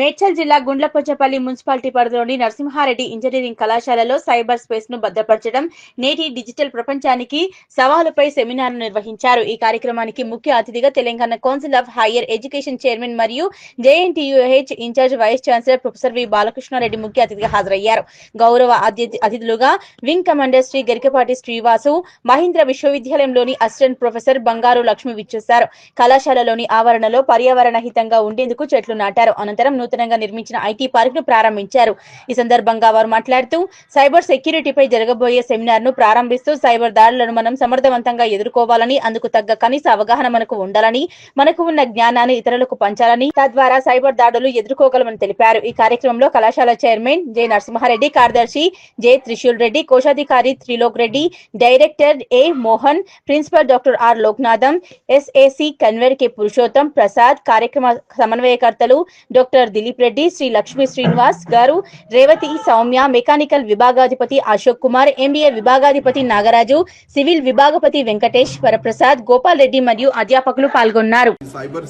మేడ్చల్ జిల్లా గుండ్లపోచపల్లి మున్సిపాలిటీ పరిధిలోని నరసింహారెడ్డి ఇంజనీరింగ్ కళాశాలలో సైబర్ స్పేస్ ను భద్రపరచడం నేటి డిజిటల్ ప్రపంచానికి సవాలుపై సెమినార్ నిర్వహించారు. ఈ కార్యక్రమానికి ముఖ్య అతిథిగా Telangana council of higher education chairman మరియు JNTUH in charge vice chancellor professor V Balakrishna Reddy ముఖ్య అతిథిగా హాజరయ్యారు. గౌరవ అతిథులుగా వింగ్ కమాండర్ శ్రీ గరికపాటి శ్రీవాసు, మహీంద్ర విశ్వవిద్యాలయంలోని అసిస్టెంట్ ప్రొఫెసర్ బంగారు లక్ష్మి విచ్చేశారు. కళాశాలలోని ఆవరణలో పర్యావరణ హితంగా ఉండేందుకు చెట్లు నాటారు. అనంతరం నూతనంగా నిర్మించిన ఐటీ పార్క్ ను ప్రారంభించారు. ఈ సందర్భంగా వారు మాట్లాడుతూ సైబర్ సెక్యూరిటీపై జరగబోయే సెమినార్ ను ప్రారంభిస్తూ సైబర్ దాడులను మనం సమర్థవంతంగా ఎదుర్కోవాలని, అందుకు తగ్గ కనీస అవగాహన మనకు ఉండాలని, మనకు ఉన్న జ్ఞానాన్ని ఇతరులకు పంచాలని, తద్వారా సైబర్ దాడులు ఎదుర్కోగలమని తెలిపారు. ఈ కార్యక్రమంలో కళాశాల చైర్మన్ జె నరసింహారెడ్డి, కార్యదర్శి జె త్రిశూల్ రెడ్డి, కోశాధికారి Trilok Reddy, director A Mohan, principal doctor R Loknatham, SAC convener K Purushottam Prasad, కార్యక్రమ సమన్వయకర్తలు డాక్టర్ దిలీప్ రెడ్డి, శ్రీ లక్ష్మీ శ్రీనివాస్ గారు, రేవతి సౌమ్య, మెకానికల్ విభాగాధిపతి అశోక్ కుమార్, ఎంబీఏ విభాగాధిపతి నాగరాజు, సివిల్ విభాగపతి వెంకటేష్, వరప్రసాద్, గోపాల్ రెడ్డి మరియు అధ్యాపకులు పాల్గొన్నారు. సైబర్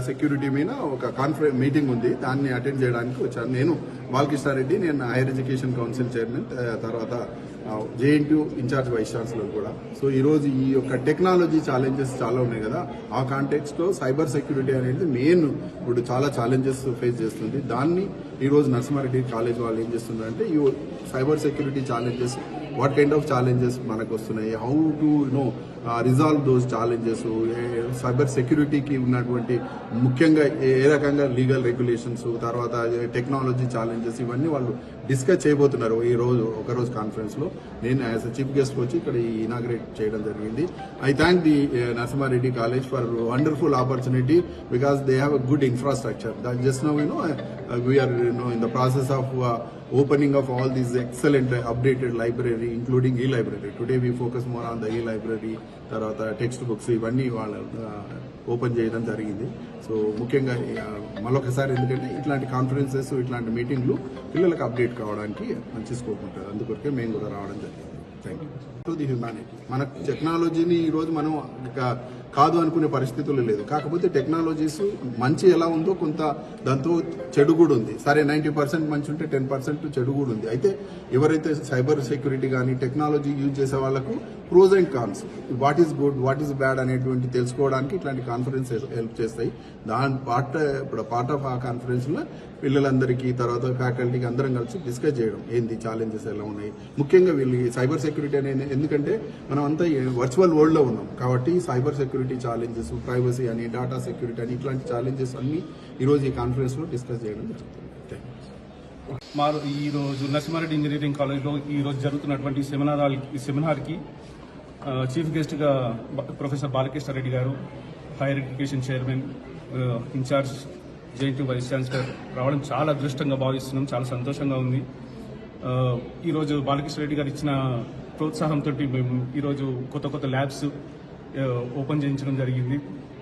సెక్యూరిటీ మీద ఒక కాన్ఫరెన్స్ మీటింగ్ ఉంది, దాన్ని అటెండ్ చేయడానికి వచ్చాను. నేను బాలకృష్ణారెడ్డి, నేను హైయర్ ఎడ్యుకేషన్ కౌన్సిల్ చైర్మన్, తర్వాత జేఎన్టీయూ ఇన్ఛార్జ్ వైస్ ఛాన్సలర్ కూడా. సో ఈ రోజు ఈ యొక్క టెక్నాలజీ ఛాలెంజెస్ చాలా ఉన్నాయి కదా, ఆ కాంటెక్స్ట్ లో సైబర్ సెక్యూరిటీ అనేది మెయిన్ ఇప్పుడు చాలా ఛాలెంజెస్ ఫేస్ చేస్తుంది. దాన్ని ఈ రోజు నరసింహారెడ్డి కాలేజ్ వాళ్ళు ఏం చేస్తున్నారంటే ఈ cyber security challenges, what kind of challenges మనకు వస్తున్నాయి, how to resolve those challenges, cyber సెక్యూరిటీకి ఉన్నటువంటి ముఖ్యంగా ఏ రకంగా లీగల్ రెగ్యులేషన్స్, తర్వాత టెక్నాలజీ ఛాలెంజెస్, ఇవన్నీ వాళ్ళు డిస్కస్ చేయబోతున్నారు ఈ రోజు ఒకరోజు కాన్ఫరెన్స్ లో. నేను యాజ్ అ చీఫ్ గెస్ట్ వచ్చి ఇక్కడ ఇనాగ్రేట్ చేయడం జరిగింది. I thank the Narasimha Reddy college for wonderful opportunity because they have a good infrastructure. Just now we are in the process of opening of all these excellent updated library, including e-library. Today we focus more on the e-library, తర్వాత text books ఇవన్నీ వాళ్ళు open చేయడం జరిగింది. So ముఖ్యంగా మరొకసారి ఎందుకంటే ఇట్లాంటి conferences, ఇట్లాంటి మీటింగ్లు పిల్లలకు అప్డేట్ కావడానికి మంచి స్కోప్ ఉంటుంది. అందుకొరకే మేము కూడా రావడం జరిగింది. Thank you. To the humanity, మన టెక్నాలజీని ఈ రోజు మనం కాదు అనుకునే పరిస్థితులు లేదు. కాకపోతే టెక్నాలజీస్ మంచి ఎలా ఉందో కొంత దాంతో చెడు కూడా ఉంది. సరే 90% మంచి ఉంటే 10% చెడు కూడా ఉంది. అయితే ఎవరైతే సైబర్ సెక్యూరిటీ కానీ టెక్నాలజీ యూజ్ చేసే వాళ్ళకు pros and cons, what is good, what is bad అనేటువంటి తెలుసుకోవడానికి ఇట్లాంటి కాన్ఫరెన్స్ హెల్ప్ చేస్తాయి. ఇప్పుడు పార్ట్ ఆఫ్ ఆ కాన్ఫరెన్స్ లో పిల్లలందరికీ, తర్వాత ఫ్యాకల్టీకి అందరం కలిసి డిస్కస్ చేయడం ఏంది ఛాలెంజెస్ ఎలా ఉన్నాయి. ముఖ్యంగా వీళ్ళు సైబర్ సెక్యూరిటీ అనేది, ఎందుకంటే మనం అంతా వర్చువల్ వరల్డ్ లో ఉన్నాం కాబట్టి సైబర్ సెక్యూరిటీ ఛాలెంజెస్, ప్రైవసీ అని, డేటా సెక్యూరిటీ అని, ఇట్లాంటి ఛాలెంజెస్ అన్ని ఈరోజు ఈ కాన్ఫరెన్స్ లో డిస్కస్ చేయడం జరుగుతుంది. ఈ రోజు నరసింహారెడ్డి ఇంజనీరింగ్ కాలేజ్లో ఈ రోజు జరుగుతున్నటువంటి సెమినార్కి చీఫ్ గెస్ట్గా professor Balakrishna Reddy garu, higher education chairman, in-charge JNTU vice chancellor రావడం చాలా అదృష్టంగా భావిస్తున్నాం. చాలా సంతోషంగా ఉంది. ఈరోజు బాలకృష్ణారెడ్డి గారు ఇచ్చిన ప్రోత్సాహంతో మేము ఈరోజు కొత్త ల్యాబ్స్ ఓపెన్ చేయించడం జరిగింది.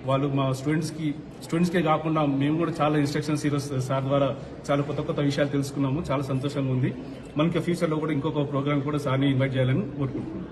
వాళ్ళు మా స్టూడెంట్స్కే కాకుండా మేము కూడా చాలా ఇన్స్ట్రక్షన్స్ ఈరోజు సార్ ద్వారా చాలా కొత్త విషయాలు తెలుసుకున్నాము. చాలా సంతోషంగా ఉంది. మనకి ఫ్యూచర్లో కూడా ఇంకొక ప్రోగ్రామ్ కూడా సార్ని ఇన్వైట్ చేయాలని కోరుకుంటున్నాం.